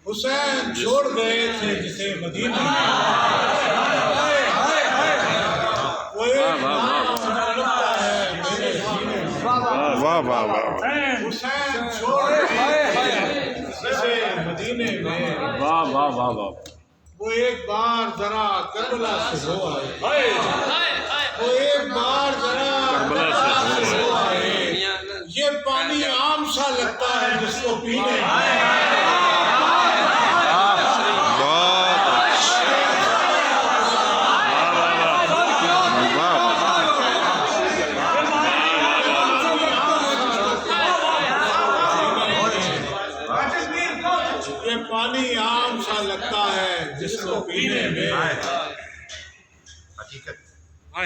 حسین چھوڑ گئے تھے جسے مدینہ واہ واہ واہ حسین چھوڑ گئے تھے جسے مدینے میں واہ واہ واہ واہ وہ ایک بار ذرا کربلا سے ہو آئے وہ ایک بار ذرا کربلا سے ہو آئے یہ پانی عام سا لگتا ہے جس کو پینے پانی عام سا لگتا ہے جس کو پینے میں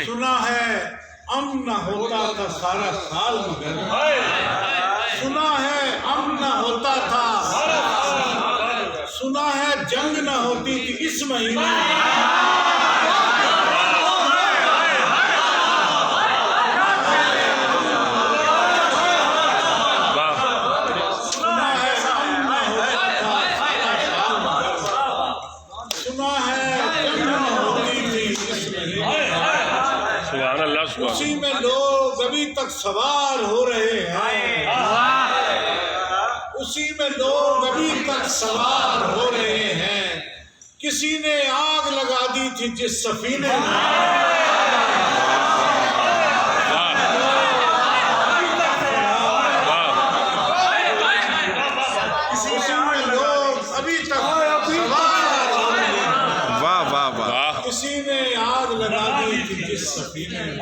سنا ہے امن نہ ہوتا تھا سارا سال مگر سنا ہے امن نہ ہوتا تھا سنا ہے جنگ نہ ہوتی تھی اس مہینے اسی میں لوگ ابھی تک سوار ہو رہے ہیں اسی میں لوگ ابھی تک سوار ہو رہے ہیں کسی نے آگ لگا دی تھی جس سفینے میں اسی میں لوگ ابھی تک سوار ہو رہے ہیں کسی نے آگ لگا دی تھی جس سفینے میں